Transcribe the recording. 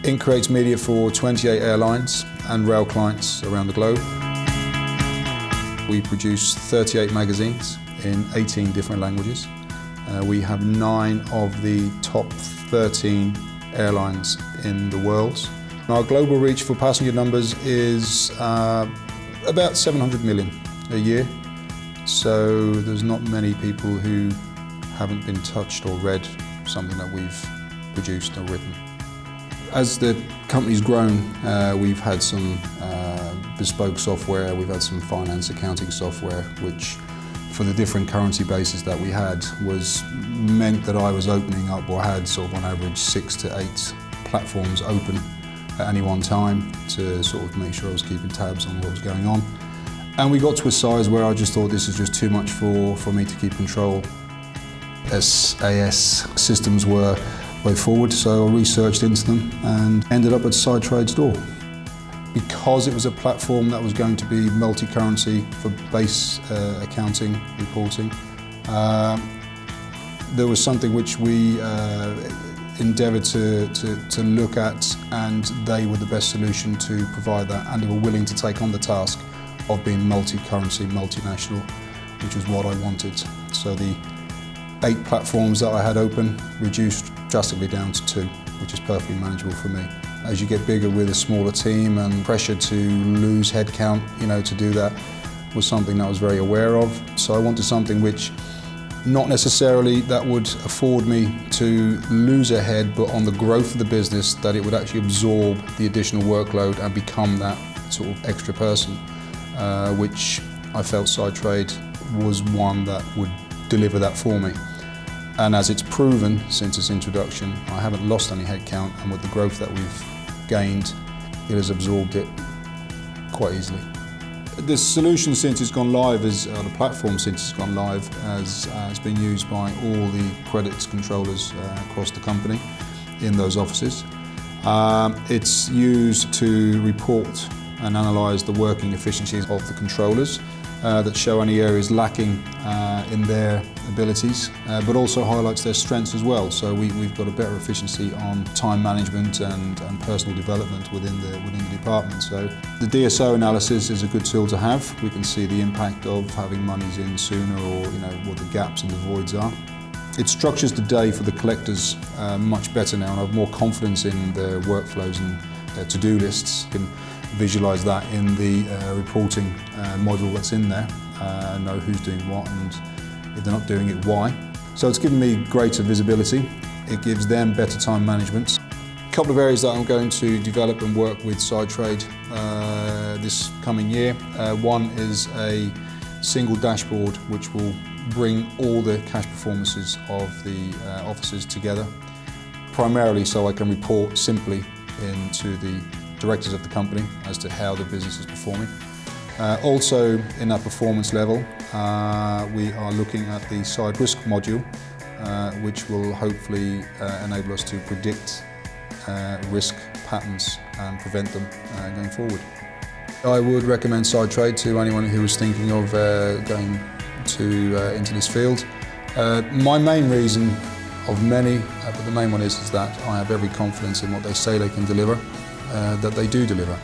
Inc. creates media for 28 airlines and rail clients around the globe. We produce 38 magazines in 18 different languages. We have 9 of the top 13 airlines in the world. Our global reach for passenger numbers is about 700 million a year. So there's not many people who haven't been touched or read something that we've produced or written. As the company's grown, we've had some bespoke software, we've had some finance accounting software, which for the different currency bases that we had meant that I was opening up, or had sort of on average 6 to 8 platforms open at any one time to sort of make sure I was keeping tabs on what was going on. And we got to a size where I just thought this is just too much for me to keep control. SAS systems were way forward, so I researched into them and ended up at Sidetrade's door. Because it was a platform that was going to be multi-currency for base accounting, reporting, there was something which we endeavoured to look at, and they were the best solution to provide that, and they were willing to take on the task of being multi-currency, multinational, which was what I wanted. So the 8 platforms that I had open reduced drastically down to 2, which is perfectly manageable for me. As you get bigger with a smaller team, and pressure to lose headcount, to do that was something that I was very aware of. So I wanted something which, not necessarily that would afford me to lose a head, but on the growth of the business, that it would actually absorb the additional workload and become that sort of extra person, which I felt Sidetrade was one that would deliver that for me. And as it's proven since its introduction, I haven't lost any headcount, and with the growth that we've gained, it has absorbed it quite easily. The solution since it's gone live, the platform since it's gone live, has been used by all the credits controllers across the company in those offices. It's used to report and analyse the working efficiencies of the controllers that show any areas lacking in their abilities, but also highlights their strengths as well. So we've got a better efficiency on time management and personal development within the department. So the DSO analysis is a good tool to have. We can see the impact of having monies in sooner, or what the gaps and the voids are. It structures the day for the collectors much better now, and I have more confidence in their workflows and their to-do lists. You can visualise that in the reporting module that's in there, know who's doing what, and if they're not doing it, why. So it's given me greater visibility. It gives them better time management. A couple of areas that I'm going to develop and work with Sidetrade this coming year. One is a single dashboard which will bring all the cash performances of the offices together, primarily so I can report simply into the directors of the company as to how the business is performing. Also, in that performance level, we are looking at the side risk module, which will hopefully enable us to predict risk patterns and prevent them going forward. I would recommend Sidetrade to anyone who was thinking of going into this field. My main reason, of many, but the main one is that I have every confidence in what they say they can deliver, that they do deliver.